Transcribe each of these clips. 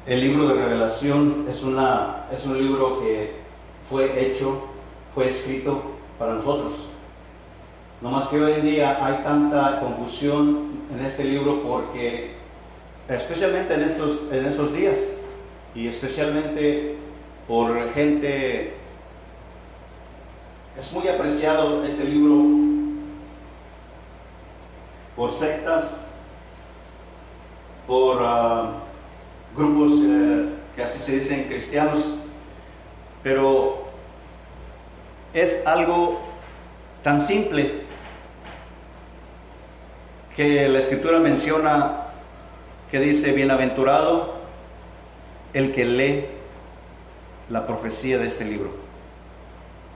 El libro de Revelación es un libro que fue escrito para nosotros. No más que hoy en día hay tanta confusión en este libro porque, especialmente en estos días, y especialmente por gente, es muy apreciado este libro por sectas, por grupos que así se dicen cristianos, pero es algo tan simple que la Escritura menciona, que dice: bienaventurado el que lee la profecía de este libro.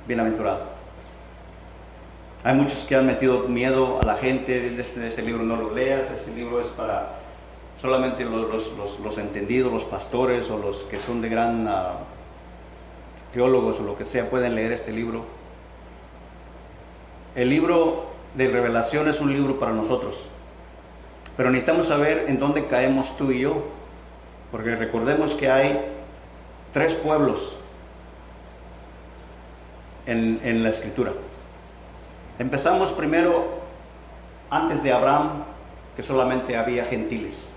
Bienaventurado. Hay muchos que han metido miedo a la gente de este libro: no lo leas, este libro es para solamente los entendidos, los pastores o los que son de gran teólogos o lo que sea pueden leer este libro. El libro de Revelación es un libro para nosotros, pero necesitamos saber en dónde caemos tú y yo, porque recordemos que hay 3 pueblos en la Escritura. Empezamos primero antes de Abraham, que solamente había gentiles.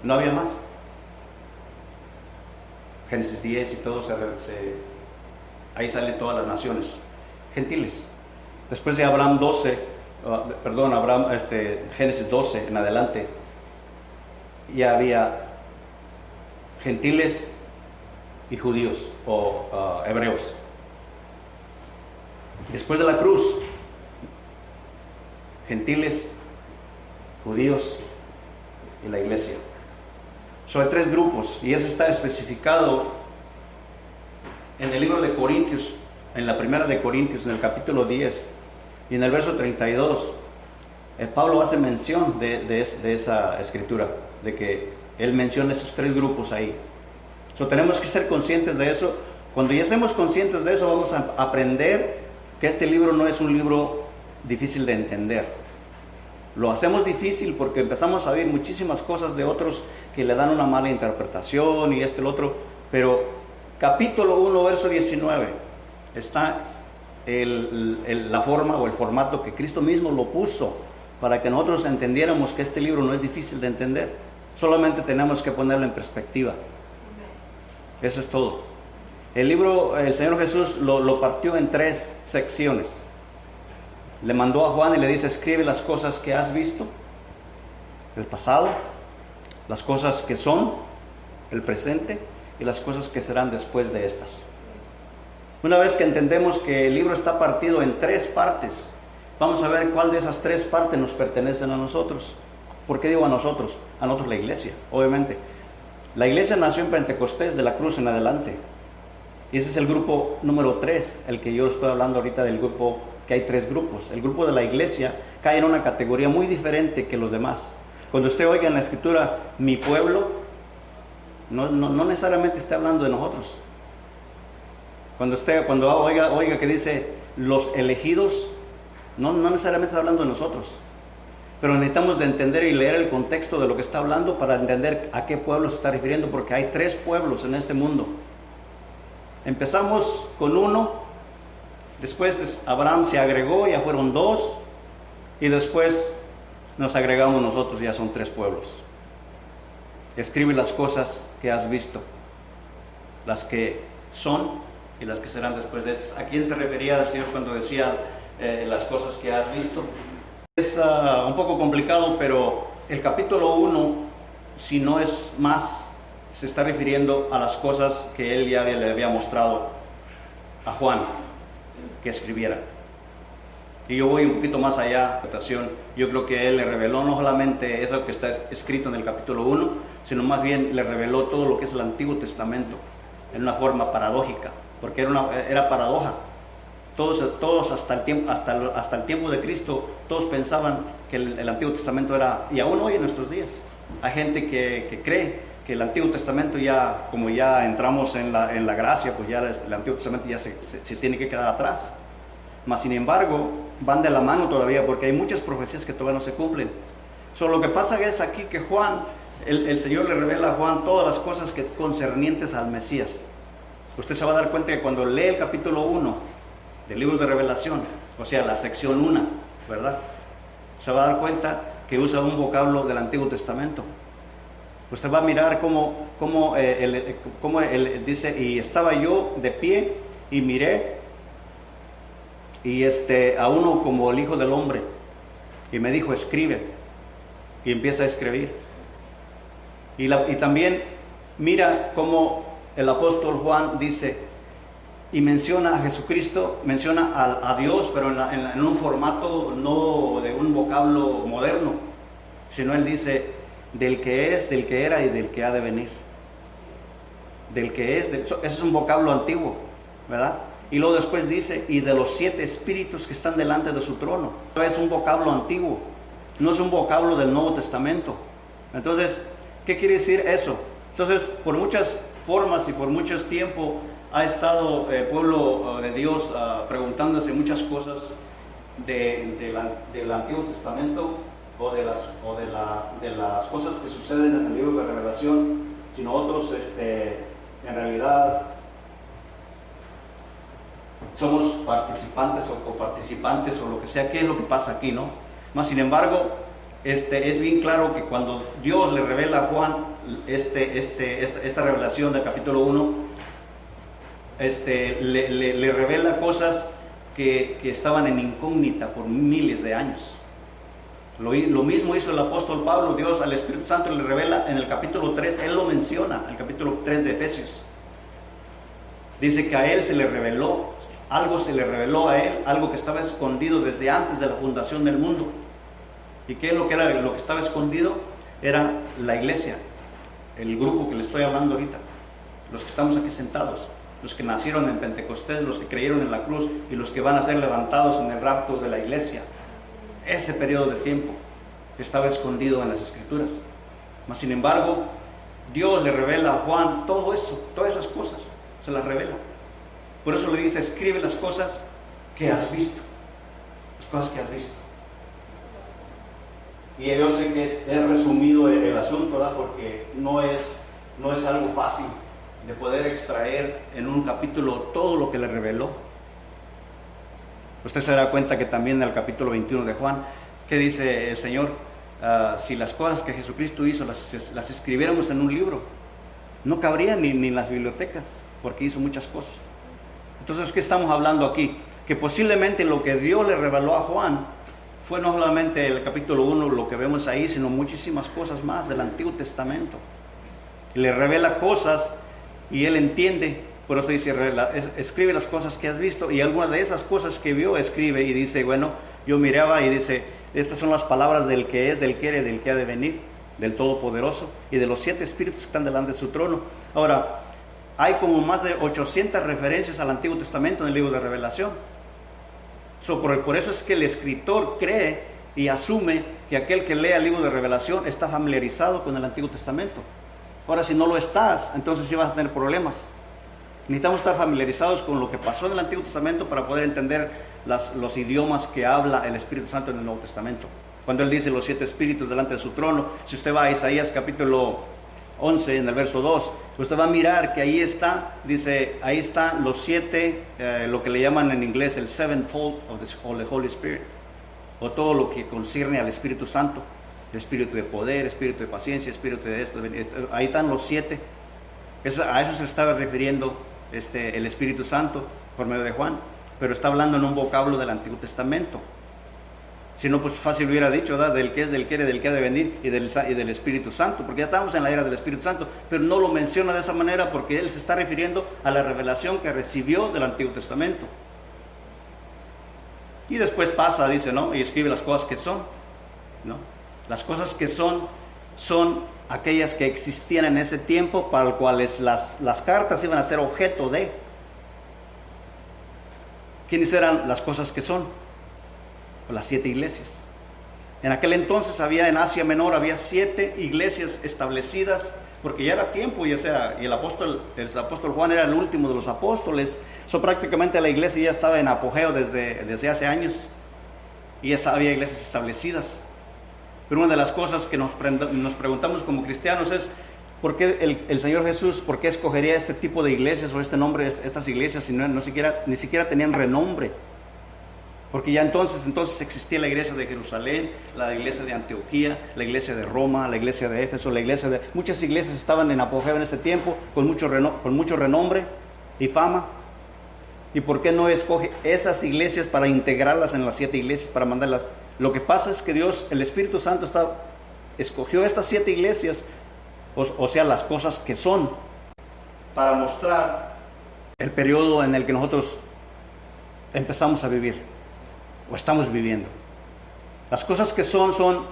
No había más. Génesis 10 y todo, ahí salen todas las naciones gentiles. Después de Abraham Génesis 12 en adelante, ya había gentiles y judíos o hebreos. Después de la cruz, gentiles, judíos y la iglesia. Hay 3 grupos, y eso está especificado en el libro de Corintios, en la primera de Corintios, en el capítulo 10 y en el verso 32. Pablo hace mención de esa escritura, de que él menciona esos 3 grupos ahí. Tenemos que ser conscientes de eso. Cuando ya seamos conscientes de eso, vamos a aprender que este libro no es un libro difícil de entender. Lo hacemos difícil porque empezamos a oír muchísimas cosas de otros que le dan una mala interpretación y el otro, pero capítulo 1, verso 19, está la forma o el formato que Cristo mismo lo puso para que nosotros entendiéramos que este libro no es difícil de entender, solamente tenemos que ponerlo en perspectiva. Eso es todo. El libro, el Señor Jesús lo partió en 3 secciones. Le mandó a Juan y le dice: escribe las cosas que has visto, el pasado, las cosas que son, el presente, y las cosas que serán después de estas. Una vez que entendemos que el libro está partido en 3 partes, vamos a ver cuál de esas 3 partes nos pertenecen a nosotros. ¿Por qué digo a nosotros? A nosotros, la iglesia, obviamente. La iglesia nació en Pentecostés, de la cruz en adelante. Y ese es el grupo número 3, el que yo estoy hablando ahorita, del grupo, que hay 3 grupos. El grupo de la iglesia cae en una categoría muy diferente que los demás. Cuando usted oiga en la Escritura, mi pueblo, no necesariamente está hablando de nosotros. Cuando oiga que dice los elegidos, no necesariamente está hablando de nosotros. Pero necesitamos de entender y leer el contexto de lo que está hablando para entender a qué pueblo se está refiriendo, porque hay 3 pueblos en este mundo. Empezamos con 1. Después Abraham se agregó, ya fueron 2, y después nos agregamos nosotros, ya son 3 pueblos. Escribe las cosas que has visto, las que son y las que serán después de estas. ¿A quién se refería el Señor cuando decía las cosas que has visto? Es un poco complicado, pero el capítulo 1, si no es más, se está refiriendo a las cosas que él ya le había mostrado a Juan que escribiera. Y yo voy un poquito más allá. Yo creo que él le reveló no solamente eso que está escrito en el capítulo 1, sino más bien le reveló todo lo que es el Antiguo Testamento en una forma paradójica, porque era paradoja. Todos hasta el tiempo de Cristo, todos pensaban que el Antiguo Testamento era, y aún hoy en nuestros días, hay gente que cree que el Antiguo Testamento ya, como ya entramos en la gracia, pues ya el Antiguo Testamento ya se tiene que quedar atrás. Mas sin embargo, van de la mano todavía, porque hay muchas profecías que todavía no se cumplen. Lo que pasa es aquí que Juan el Señor le revela a Juan todas las cosas que concernientes al Mesías. Usted se va a dar cuenta que cuando lee el capítulo 1 del libro de Revelación, o sea, la sección 1, ¿verdad? Se va a dar cuenta que usa un vocablo del Antiguo Testamento. Usted va a mirar cómo él dice, y estaba yo de pie y miré y a uno como el Hijo del Hombre, y me dijo, escribe, y empieza a escribir. Y también mira cómo el apóstol Juan dice, y menciona a Jesucristo, menciona a Dios, pero en un formato no de un vocablo moderno, sino él dice, del que es, del que era y del que ha de venir. Del que es, ese es un vocablo antiguo, ¿verdad? Y luego después dice, y de los 7 espíritus que están delante de su trono. Es un vocablo antiguo, no es un vocablo del Nuevo Testamento. Entonces, ¿qué quiere decir eso? Entonces, por muchas formas y por mucho tiempo ha estado el pueblo de Dios preguntándose muchas cosas del Antiguo Testamento o de las cosas que suceden en el libro de Revelación, si nosotros en realidad somos participantes o coparticipantes o lo que sea. ¿Qué es lo que pasa aquí, no? Más sin embargo, es bien claro que cuando Dios le revela a Juan esta revelación del capítulo 1, le revela cosas que estaban en incógnita por miles de años. Lo mismo hizo el apóstol Pablo. Dios al Espíritu Santo le revela en el capítulo 3, él lo menciona, el capítulo 3 de Efesios. Dice que a él se le reveló, algo se le reveló a él, algo que estaba escondido desde antes de la fundación del mundo. ¿Y qué es lo que era lo que estaba escondido? Era la iglesia, el grupo que le estoy hablando ahorita, los que estamos aquí sentados, los que nacieron en Pentecostés, los que creyeron en la cruz y los que van a ser levantados en el rapto de la iglesia. Ese periodo de tiempo estaba escondido en las Escrituras. Mas sin embargo, Dios le revela a Juan todo eso, todas esas cosas, se las revela. Por eso le dice, escribe las cosas que has visto, las cosas que has visto. Y yo sé que es resumido el asunto, ¿verdad? Porque no es algo fácil de poder extraer en un capítulo todo lo que le reveló. Usted se dará cuenta que también en el capítulo 21 de Juan, que dice el Señor, si las cosas que Jesucristo hizo las escribiéramos en un libro, no cabrían ni en las bibliotecas, porque hizo muchas cosas. Entonces, ¿qué estamos hablando aquí? Que posiblemente lo que Dios le reveló a Juan fue no solamente el capítulo 1, lo que vemos ahí, sino muchísimas cosas más del Antiguo Testamento. Le revela cosas y él entiende. Por eso dice, escribe las cosas que has visto, y alguna de esas cosas que vio escribe, y dice, bueno, yo miraba y dice, estas son las palabras del que es, del que era y del que ha de venir, del Todopoderoso, y de los 7 espíritus que están delante de su trono. Ahora, hay como más de 800 referencias al Antiguo Testamento en el libro de Revelación. Por eso es que el escritor cree y asume que aquel que lea el libro de Revelación está familiarizado con el Antiguo Testamento. Ahora, si no lo estás, entonces sí vas a tener problemas. Necesitamos estar familiarizados con lo que pasó en el Antiguo Testamento para poder entender los idiomas que habla el Espíritu Santo en el Nuevo Testamento. Cuando él dice los 7 espíritus delante de su trono, si usted va a Isaías capítulo 11 en el verso 2, usted va a mirar que ahí está, dice, ahí están los 7, lo que le llaman en inglés el sevenfold of the Holy Spirit, o todo lo que concierne al Espíritu Santo, el espíritu de poder, espíritu de paciencia, espíritu de esto, ahí están los 7. A eso se estaba refiriendo el Espíritu Santo por medio de Juan, pero está hablando en un vocablo del Antiguo Testamento. Si no, pues fácil hubiera dicho, ¿verdad? Del que es, del que era, del que ha de venir y del Espíritu Santo, porque ya estamos en la era del Espíritu Santo, pero no lo menciona de esa manera porque él se está refiriendo a la revelación que recibió del Antiguo Testamento. Y después pasa, dice, ¿no? Y escribe las cosas que son, ¿no? Las cosas que son aquellas que existían en ese tiempo, para las cuales las cartas iban a ser objeto de. ¿Quiénes eran las cosas que son? Las 7 iglesias. En aquel entonces en Asia Menor había 7 iglesias establecidas, porque ya era tiempo, y el apóstol Juan era el último de los apóstoles. Prácticamente la iglesia ya estaba en apogeo desde hace años, y ya había iglesias establecidas. Pero una de las cosas que nos preguntamos como cristianos es, ¿por qué el Señor Jesús, por qué escogería este tipo de iglesias o este nombre, estas iglesias, si ni siquiera tenían renombre? Porque ya entonces existía la iglesia de Jerusalén, la iglesia de Antioquía, la iglesia de Roma, la iglesia de Éfeso, muchas iglesias estaban en apogeo en ese tiempo, con mucho renombre y fama. ¿Y por qué no escoge esas iglesias para integrarlas en las 7 iglesias, para mandarlas? Lo que pasa es que Dios, el Espíritu Santo, escogió estas 7 iglesias, o sea, las cosas que son, para mostrar el periodo en el que nosotros empezamos a vivir, o estamos viviendo. Las cosas que son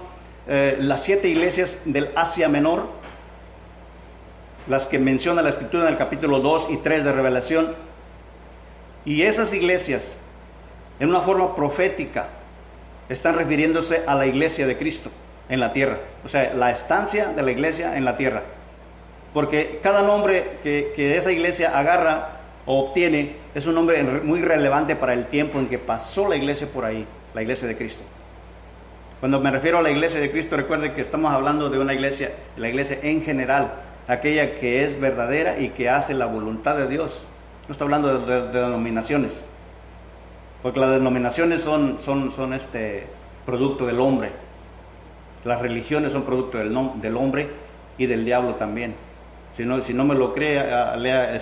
las 7 iglesias del Asia Menor, las que menciona la Escritura en el capítulo 2 y 3 de Revelación. Y esas iglesias, en una forma profética, están refiriéndose a la iglesia de Cristo en la tierra. O sea, la estancia de la iglesia en la tierra. Porque cada nombre que esa iglesia agarra o obtiene es un nombre muy relevante para el tiempo en que pasó la iglesia por ahí, la iglesia de Cristo. Cuando me refiero a la iglesia de Cristo, recuerde que estamos hablando de una iglesia, la iglesia en general, aquella que es verdadera y que hace la voluntad de Dios. No estoy hablando de denominaciones, porque las denominaciones son producto del hombre. Las religiones son producto del hombre y del diablo también. Si no me lo cree, lea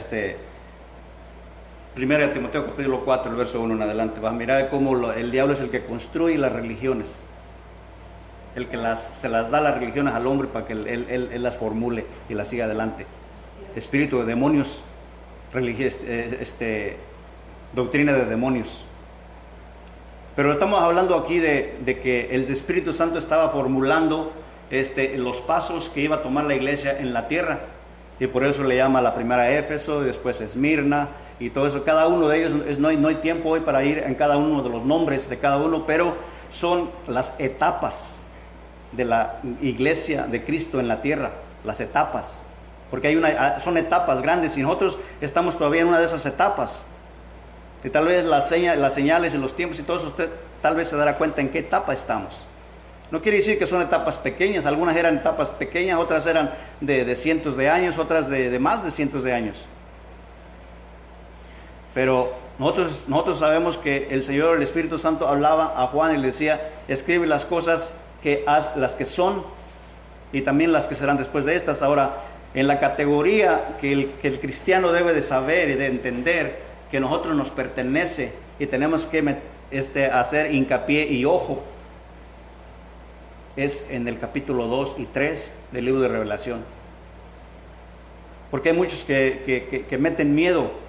1 Timoteo capítulo 4, el verso 1 en adelante. Va a mirar cómo el diablo es el que construye las religiones, el que se las da las religiones al hombre para que él las formule y las siga adelante. Espíritu de demonios, doctrina de demonios. Pero estamos hablando aquí de que el Espíritu Santo estaba formulando los pasos que iba a tomar la iglesia en la tierra, y por eso le llama la primera Éfeso, y después Esmirna y todo eso. Cada uno de ellos, no hay tiempo hoy para ir en cada uno de los nombres de cada uno, pero son las etapas de la iglesia de Cristo en la tierra, las etapas, porque son etapas grandes y nosotros estamos todavía en una de esas etapas. Y tal vez las señales y los tiempos y todo eso, usted tal vez se dará cuenta en qué etapa estamos. No quiere decir que son etapas pequeñas, algunas eran etapas pequeñas, otras eran de cientos de años, otras de más de cientos de años. Pero nosotros sabemos que el Señor, el Espíritu Santo, hablaba a Juan y le decía: escribe las cosas las que son y también las que serán después de estas. Ahora, en la categoría que el cristiano debe de saber y de entender que nosotros nos pertenece y tenemos que hacer hincapié y ojo, es en el capítulo 2 y 3 del libro de Revelación. Porque hay muchos que meten miedo.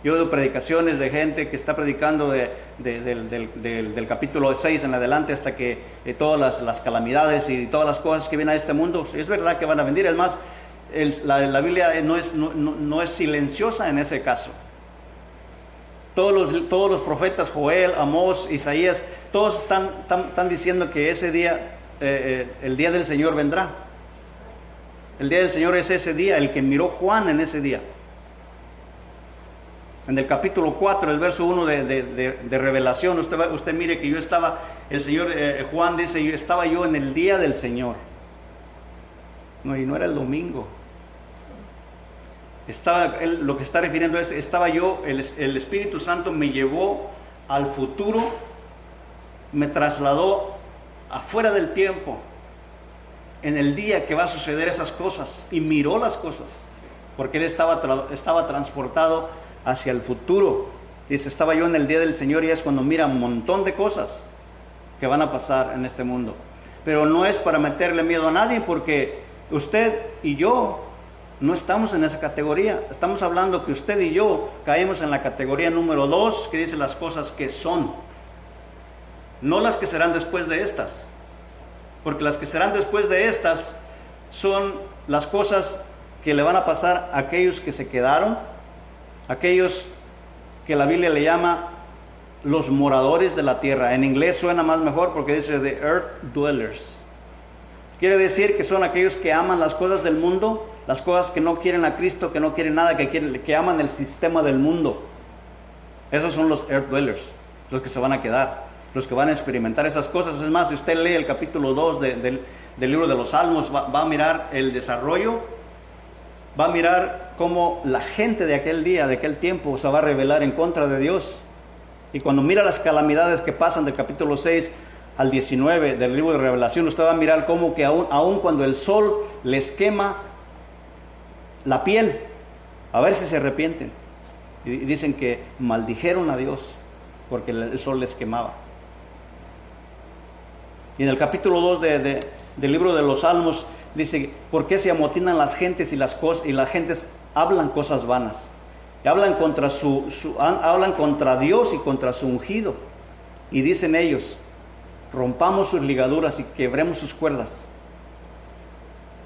Yo he oído predicaciones de gente que está predicando del capítulo 6 en adelante hasta que todas las calamidades y todas las cosas que vienen a este mundo, es verdad que van a venir. Además, la Biblia no es silenciosa en ese caso. Todos los profetas, Joel, Amós, Isaías, todos están diciendo que ese día, el día del Señor vendrá. El día del Señor es ese día, el que miró Juan en ese día. En el capítulo 4, el verso 1 de Revelación, usted mire que Juan dice: estaba yo en el día del Señor. No, y no era el domingo. Lo que está refiriendo es: estaba yo, el Espíritu Santo me llevó al futuro, me trasladó afuera del tiempo, en el día que va a suceder esas cosas, y miró las cosas, porque él estaba transportado hacia el futuro. Dice: estaba yo en el día del Señor, y es cuando mira un montón de cosas que van a pasar en este mundo. Pero no es para meterle miedo a nadie, porque usted y yo no estamos en esa categoría. Estamos hablando que usted y yo caemos en la categoría número 2, que dice las cosas que son, no las que serán después de estas, porque las que serán después de estas son las cosas que le van a pasar a aquellos que se quedaron, aquellos que la Biblia le llama los moradores de la tierra. En inglés suena más mejor porque dice the earth dwellers. Quiere decir que son aquellos que aman las cosas del mundo, las cosas que no quieren a Cristo, que no quieren nada, que aman el sistema del mundo. Esos son los earth dwellers, los que se van a quedar. los que van a experimentar esas cosas. Es más, si usted lee el capítulo 2 del libro de los Salmos, va a mirar el desarrollo, va a mirar cómo la gente de aquel día, de aquel tiempo, se va a rebelar en contra de Dios. Y cuando mira las calamidades que pasan del capítulo 6 al 19 del libro de Revelación, usted va a mirar cómo que aún cuando el sol les quema la piel, a ver si se arrepienten. Y dicen que maldijeron a Dios porque el sol les quemaba. Y en el capítulo 2 del libro de los Salmos dice: ¿por qué se amotinan las gentes y las gentes hablan cosas vanas? Y hablan contra Dios y contra su ungido. Y dicen ellos: rompamos sus ligaduras y quebremos sus cuerdas.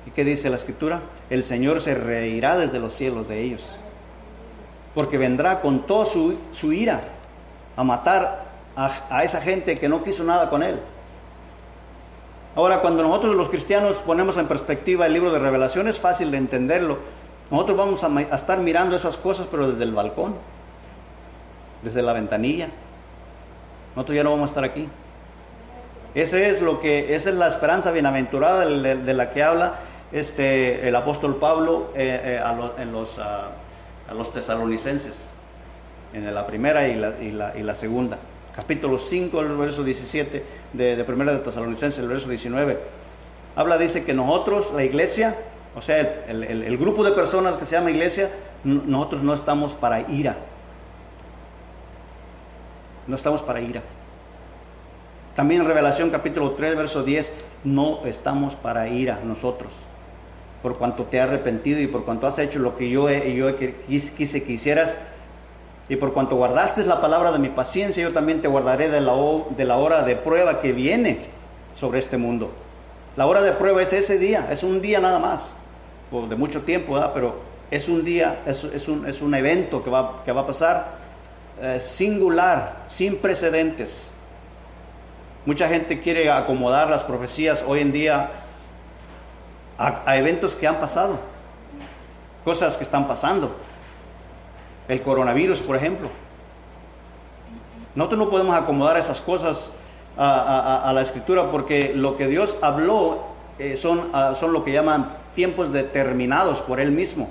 ¿Y qué dice la Escritura? El Señor se reirá desde los cielos de ellos, porque vendrá con toda su ira a matar a esa gente que no quiso nada con Él. Ahora, cuando nosotros los cristianos ponemos en perspectiva el libro de Revelación, es fácil de entenderlo. Nosotros vamos a estar mirando esas cosas, pero desde el balcón, desde la ventanilla. Nosotros ya no vamos a estar aquí. Esa es la esperanza bienaventurada de la que habla el apóstol Pablo a los tesalonicenses, en la primera y la segunda. Capítulo 5, el verso 17 de primera de Tesalonicenses, el verso 19. Dice que nosotros, la iglesia, o sea, el grupo de personas que se llama iglesia, nosotros no estamos para ira. No estamos para ira. También en Revelación capítulo 3, verso 10, no estamos para ira nosotros, por cuanto te has arrepentido y por cuanto has hecho lo que yo quise que hicieras, y por cuanto guardaste la palabra de mi paciencia, yo también te guardaré de la hora de prueba que viene sobre este mundo. La hora de prueba es ese día, es un día nada más, de mucho tiempo, ¿verdad? Pero es un día, es un evento que va a pasar singular, sin precedentes. Mucha gente quiere acomodar las profecías hoy en día a eventos que han pasado, cosas que están pasando. El coronavirus, por ejemplo. Nosotros no podemos acomodar esas cosas a la Escritura, porque lo que Dios habló son lo que llaman tiempos determinados por Él mismo.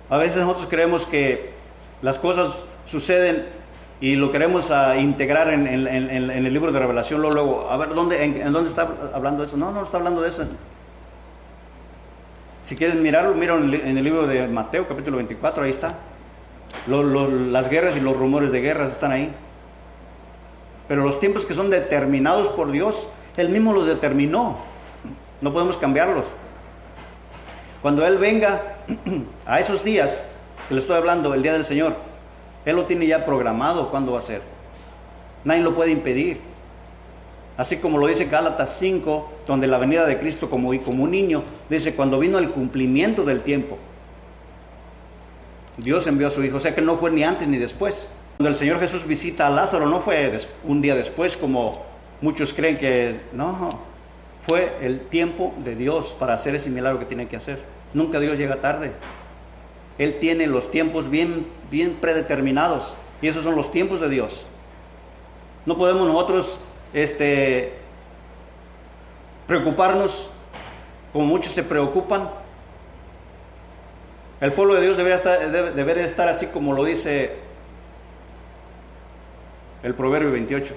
A veces nosotros creemos que las cosas suceden y lo queremos integrar en el libro de Revelación. Luego, a ver, ¿en dónde está hablando de eso? No está hablando de eso. Si quieres mirarlo, mira en el libro de Mateo, capítulo 24, ahí está. Las guerras y los rumores de guerras están ahí. Pero los tiempos que son determinados por Dios, Él mismo los determinó. No podemos cambiarlos. Cuando Él venga a esos días que le estoy hablando, el día del Señor, Él lo tiene ya programado cuándo va a ser. Nadie lo puede impedir. Así como lo dice Gálatas 5, donde la venida de Cristo como un niño, dice: cuando vino el cumplimiento del tiempo, Dios envió a su Hijo. O sea que no fue ni antes ni después. Cuando el Señor Jesús visita a Lázaro, no fue un día después, como muchos creen que... No, fue el tiempo de Dios para hacer ese milagro que tiene que hacer. Nunca Dios llega tarde. Él tiene los tiempos bien predeterminados, y esos son los tiempos de Dios. No podemos nosotros preocuparnos como muchos se preocupan. El pueblo de Dios debería estar así como lo dice el Proverbio 28.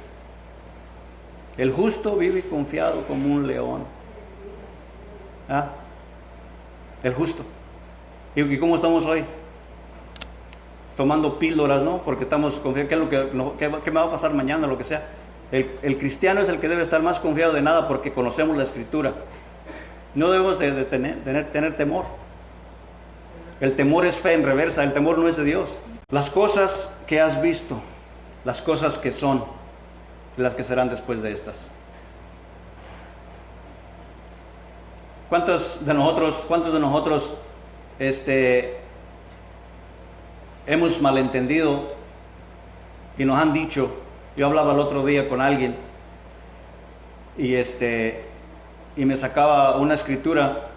El justo vive confiado como un león. El justo. ¿Y cómo estamos hoy? Tomando píldoras, ¿no? Porque estamos confiados. ¿Qué me va a pasar mañana? Lo que sea. El cristiano es el que debe estar más confiado de nada, porque conocemos la Escritura. No debemos de tener temor. El temor es fe en reversa. El temor no es de Dios. Las cosas que has visto, las cosas que son, las que serán después de estas. ¿Cuántos de nosotros hemos malentendido y nos han dicho? Yo hablaba el otro día con alguien y me sacaba una escritura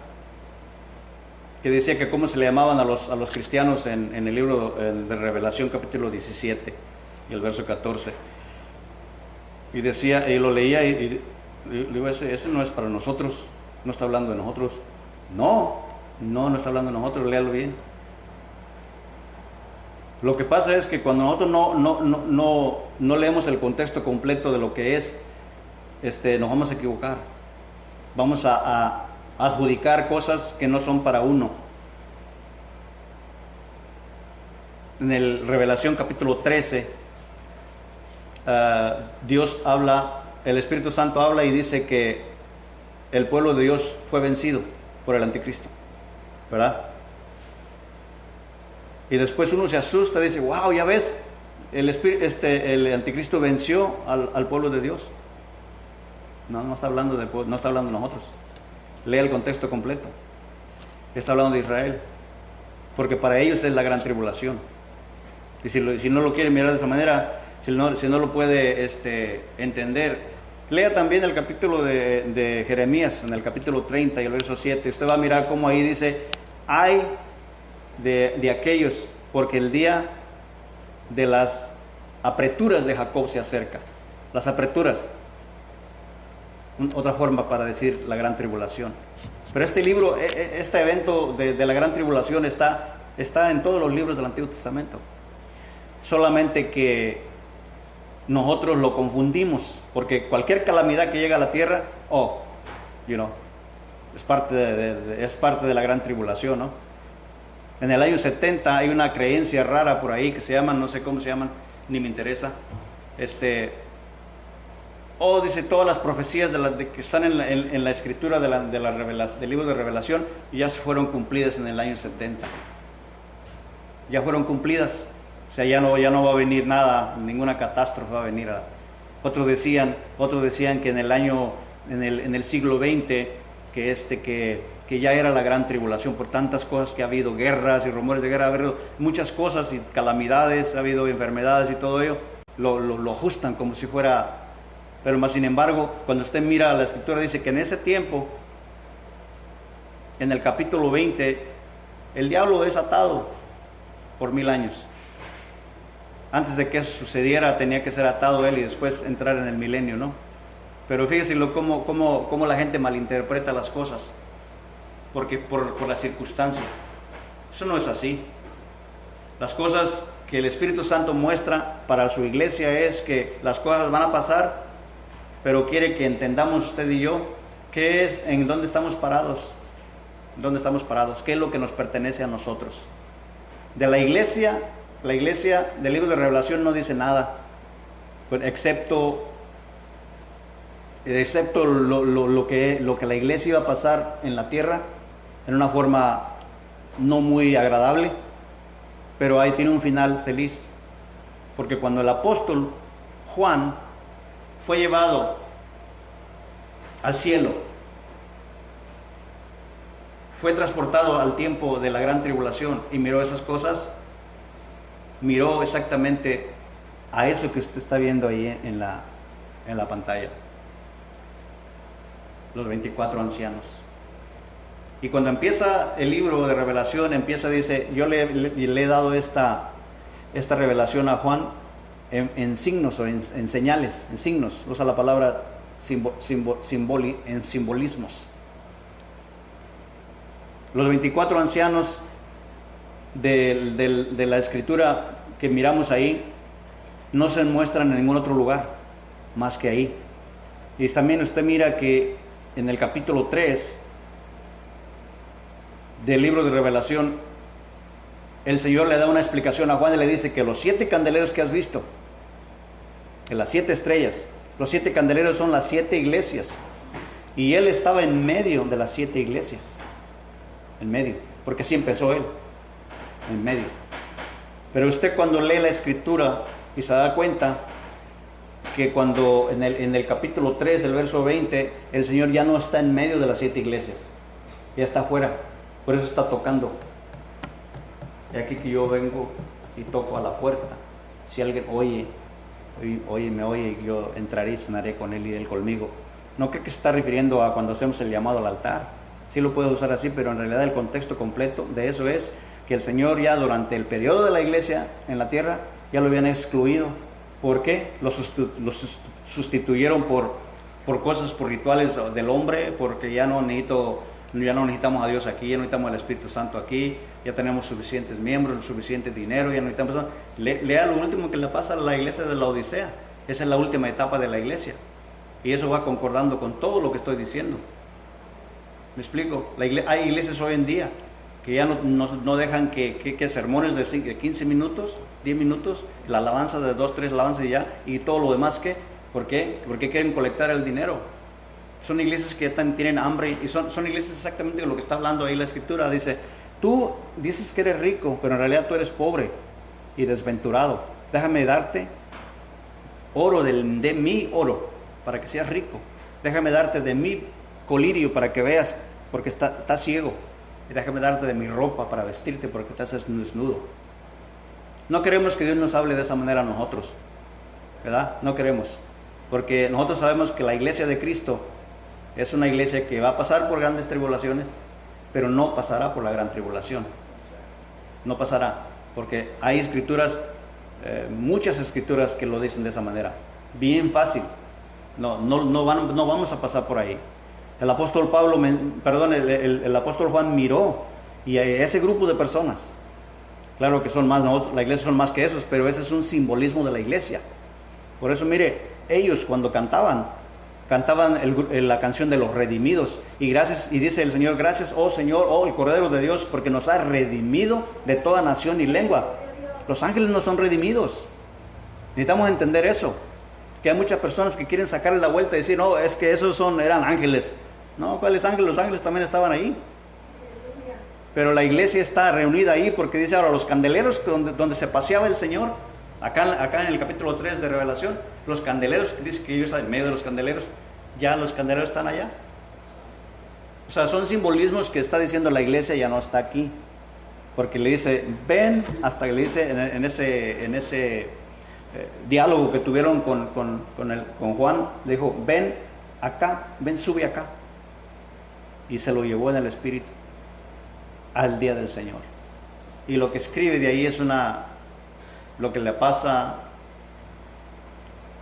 que decía que cómo se le llamaban a los cristianos en el libro de Revelación capítulo 17 y el verso 14. Y decía, y lo leía y digo, ese no es para nosotros, no está hablando de nosotros. No está hablando de nosotros, léalo bien. Lo que pasa es que cuando nosotros no leemos el contexto completo de lo que es, nos vamos a equivocar. Vamos a adjudicar cosas que no son para uno. En el Revelación capítulo 13, Dios habla, el Espíritu Santo habla y dice que el pueblo de Dios fue vencido por el anticristo, ¿verdad? Y después uno se asusta y dice, wow, ya ves, el anticristo venció al pueblo de Dios. No está hablando de nosotros. Lea el contexto completo. Está hablando de Israel, porque para ellos es la gran tribulación. Y si no lo quiere mirar de esa manera, si no lo puede entender, lea también el capítulo de Jeremías, en el capítulo 30 y el verso 7. Usted va a mirar cómo ahí dice, ay de aquellos, porque el día de las apreturas de Jacob se acerca. Las apreturas, otra forma para decir la gran tribulación. Pero este libro, este evento de la gran tribulación está en todos los libros del Antiguo Testamento. Solamente que nosotros lo confundimos, porque cualquier calamidad que llega a la tierra, es parte de la gran tribulación, ¿no? En el año 70 hay una creencia rara por ahí que se llaman, no sé cómo se llaman, ni me interesa. Dice todas las profecías que están en la escritura del libro de Revelación ya se fueron cumplidas en el año 70. Ya fueron cumplidas. O sea, ya no va a venir nada, ninguna catástrofe va a venir. Otros decían que en el siglo XX que ya era la gran tribulación por tantas cosas que ha habido, guerras y rumores de guerra, ha habido muchas cosas y calamidades, ha habido enfermedades y todo ello, lo ajustan como si fuera. Pero más sin embargo, cuando usted mira la escritura, dice que en ese tiempo, en el capítulo 20, el diablo es atado por 1000 años. Antes de que eso sucediera, tenía que ser atado él y después entrar en el milenio, ¿no? Pero fíjese cómo la gente malinterpreta las cosas, porque por la circunstancia. Eso no es así. Las cosas que el Espíritu Santo muestra para su iglesia es que las cosas van a pasar, pero quiere que entendamos usted y yo qué es, en dónde estamos parados, qué es lo que nos pertenece a nosotros. De la iglesia del libro de Revelación no dice nada, excepto lo que la iglesia iba a pasar en la tierra en una forma no muy agradable, pero ahí tiene un final feliz, porque cuando el apóstol Juan fue llevado al cielo, fue transportado al tiempo de la gran tribulación y miró esas cosas, miró exactamente a eso que usted está viendo ahí en la pantalla, los 24 ancianos. Y cuando empieza el libro de Revelación, dice, yo le he dado esta revelación a Juan en signos o en señales, en signos, usa la palabra en simbolismos. Los 24 ancianos de la escritura que miramos ahí no se muestran en ningún otro lugar más que ahí. Y también usted mira que en el capítulo 3 del libro de Revelación, el Señor le da una explicación a Juan y le dice que los 7 candeleros que has visto, que las 7 estrellas, los 7 candeleros son las 7 iglesias, y él estaba en medio de las 7 iglesias, en medio, porque así empezó él, en medio. Pero usted cuando lee la escritura y se da cuenta que cuando en el capítulo 3, el verso 20, el Señor ya no está en medio de las 7 iglesias, ya está afuera, por eso está tocando. Y aquí que yo vengo y toco a la puerta. Si alguien me oye, yo entraré y cenaré con él y él conmigo. No creo que se está refiriendo a cuando hacemos el llamado al altar. Sí lo puedo usar así, pero en realidad el contexto completo de eso es que el Señor ya durante el periodo de la iglesia en la tierra ya lo habían excluido ¿Por qué? Los sustituyeron por cosas, por rituales del hombre, porque ya no necesitamos a Dios aquí, ya no necesitamos al Espíritu Santo aquí, ya tenemos suficientes miembros, suficiente dinero, ya no necesitamos... Lea lo último que le pasa a la iglesia de la Odisea. Esa es la última etapa de la iglesia. Y eso va concordando con todo lo que estoy diciendo. ¿Me explico? Hay iglesias hoy en día que ya no dejan que sermones de 15 minutos, 10 minutos, la alabanza de 2, 3 alabanzas y ya, y todo lo demás, ¿qué? ¿Por qué? Porque quieren colectar el dinero. Son iglesias que tienen hambre, y son iglesias exactamente de lo que está hablando ahí la Escritura. Dice, tú dices que eres rico, pero en realidad tú eres pobre y desventurado. Déjame darte oro de mi oro, para que seas rico. Déjame darte de mi colirio para que veas, porque estás ciego. Y déjame darte de mi ropa para vestirte, porque estás desnudo. No queremos que Dios nos hable de esa manera a nosotros, ¿verdad? No queremos, porque nosotros sabemos que la iglesia de Cristo es una iglesia que va a pasar por grandes tribulaciones, pero no pasará por la gran tribulación. No pasará, porque hay escrituras, muchas escrituras que lo dicen de esa manera. Bien fácil. No vamos a pasar por ahí. El apóstol el apóstol Juan miró, y a ese grupo de personas, claro que son más, la iglesia son más que esos, pero ese es un simbolismo de la iglesia. Por eso, mire, ellos cuando cantaban la canción de los redimidos, y dice el Señor, gracias, oh Señor, oh el Cordero de Dios, porque nos ha redimido de toda nación y lengua. Los ángeles no son redimidos. Necesitamos entender eso, que hay muchas personas que quieren sacarle la vuelta y decir, no, es que esos eran ángeles. No, ¿cuáles ángeles? Los ángeles también estaban ahí. Pero la iglesia está reunida ahí porque dice ahora los candeleros donde se paseaba el Señor, acá en el capítulo 3 de Revelación, los candeleros, que dice que ellos están en medio de los candeleros, ya los candeleros están allá. O sea, son simbolismos que está diciendo la iglesia, ya no está aquí. Porque le dice, ven, hasta que le dice en ese diálogo que tuvieron con Juan, le dijo, ven acá, ven, sube acá. Y se lo llevó en el Espíritu al día del Señor. Y lo que escribe de ahí es lo que le pasa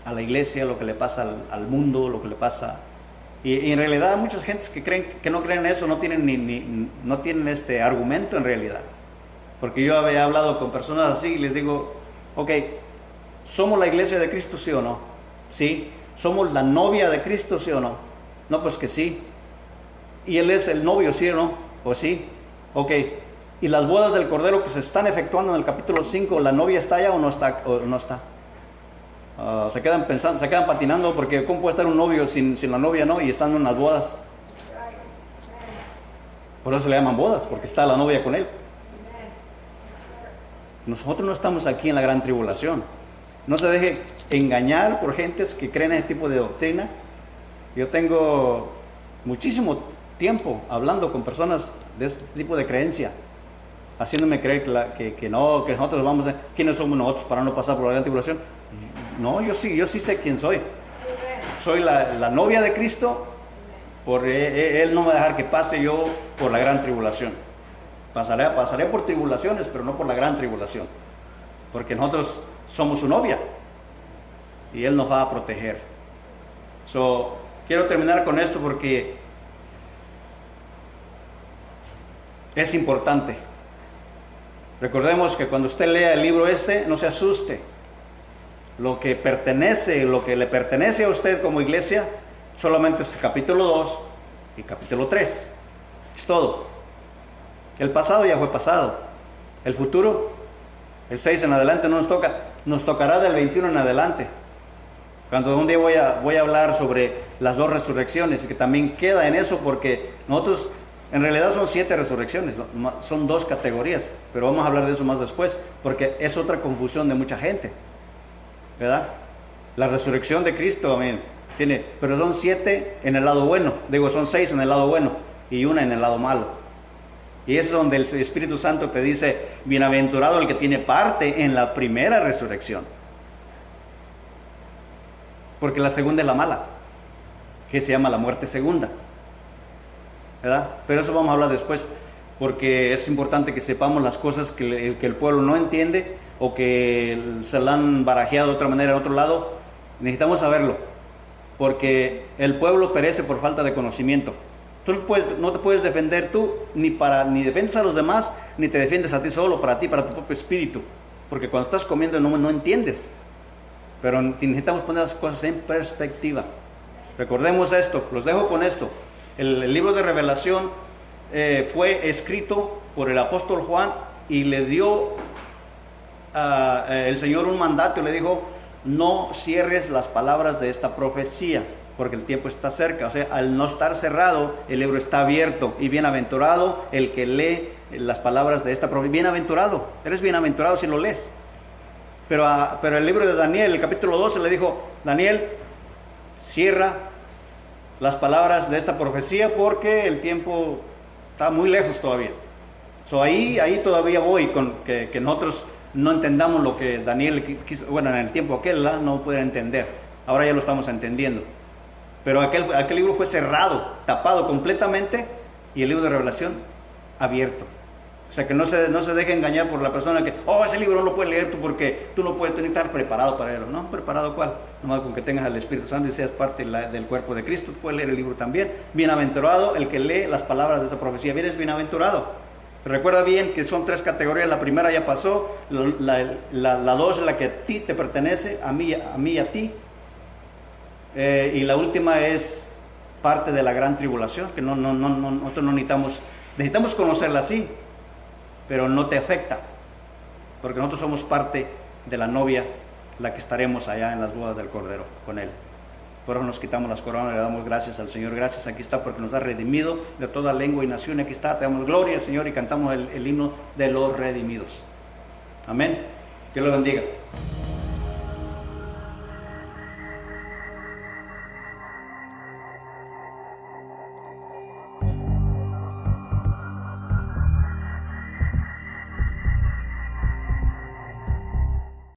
a la iglesia, lo que le pasa al mundo, lo que le pasa. Y en realidad muchas gentes que no creen eso no tienen no tienen este argumento en realidad. Porque yo había hablado con personas así y les digo, ok, ¿somos la iglesia de Cristo, sí o no? Sí. ¿Somos la novia de Cristo, sí o no? No, pues que sí. ¿Y Él es el novio, sí o no? Pues sí. Ok. ¿Y las bodas del Cordero que se están efectuando en el capítulo 5, la novia está allá o no está? Se quedan pensando, se quedan patinando, porque ¿cómo puede estar un novio sin la novia, no? Y están en las bodas. Por eso le llaman bodas, porque está la novia con él. Nosotros no estamos aquí en la gran tribulación. No se deje engañar por gentes que creen ese tipo de doctrina. Yo tengo muchísimo tiempo hablando con personas de este tipo de creencia, haciéndome creer que nosotros vamos a... ¿Quiénes somos nosotros para no pasar por la gran tribulación? No, yo sí sé quién soy. Soy la novia de Cristo. Él no me va a dejar que pase yo por la gran tribulación. Pasaré por tribulaciones, pero no por la gran tribulación, porque nosotros somos su novia y Él nos va a proteger. Quiero terminar con esto porque es importante. Recordemos que cuando usted lea el libro no se asuste. Lo que le pertenece a usted como iglesia, solamente es capítulo 2 y capítulo 3. Es todo. El pasado ya fue pasado. El futuro, el 6 en adelante no nos toca. Nos tocará del 21 en adelante. Cuando un día voy a hablar sobre las 2 resurrecciones, y que también queda en eso, porque nosotros, en realidad son 7 resurrecciones, son 2 categorías, pero vamos a hablar de eso más después, porque es otra confusión de mucha gente, ¿verdad? La resurrección de Cristo, amén, pero son 7 en el lado bueno, son 6 en el lado bueno y 1 en el lado malo. Y es donde el Espíritu Santo te dice, bienaventurado el que tiene parte en la primera resurrección. Porque la segunda es la mala, que se llama la muerte segunda, ¿verdad? Pero eso vamos a hablar después, porque es importante que sepamos las cosas que el pueblo no entiende, o que se la han barajeado de otra manera en otro lado. Necesitamos saberlo, porque el pueblo perece por falta de conocimiento. Tú no te puedes defender tú, ni defiendes a los demás, ni te defiendes a ti solo, para ti, para tu propio espíritu, porque cuando estás comiendo no entiendes. Pero necesitamos poner las cosas en perspectiva. Recordemos esto, los dejo con esto. El libro de Revelación fue escrito por el apóstol Juan, y le dio el Señor un mandato y le dijo: no cierres las palabras de esta profecía, porque el tiempo está cerca. O sea, al no estar cerrado, el libro está abierto. Y bienaventurado el que lee las palabras de esta profecía. Bienaventurado, eres bienaventurado si lo lees. Pero el libro de Daniel, el capítulo 12, le dijo: Daniel, cierra las palabras de esta profecía, porque el tiempo está muy lejos todavía. Ahí todavía voy con que nosotros no entendamos lo que Daniel quiso. Bueno, en el tiempo aquel no pudiera entender. Ahora ya lo estamos entendiendo. Pero aquel libro fue cerrado, tapado completamente, y el libro de Revelación abierto. O sea, que no se deje engañar por la persona que: ese libro no lo puedes leer tú porque tú no puedes estar preparado para leerlo. No, ¿preparado cuál? Nomás con que tengas al Espíritu Santo y seas parte del cuerpo de Cristo, puedes leer el libro también. Bienaventurado el que lee las palabras de esta profecía. Bien, es bienaventurado. Recuerda bien que son 3 categorías. La primera ya pasó, la 2 es la que a ti te pertenece, a mí y a ti. Y la última es parte de la gran tribulación, que nosotros no necesitamos conocerla así, pero no te afecta, porque nosotros somos parte de la novia, la que estaremos allá en las bodas del Cordero con Él. Por eso nos quitamos las coronas, le damos gracias al Señor. Gracias, aquí está, porque nos ha redimido de toda lengua y nación. Aquí está, te damos gloria al Señor y cantamos el himno de los redimidos. Amén. Dios lo bendiga.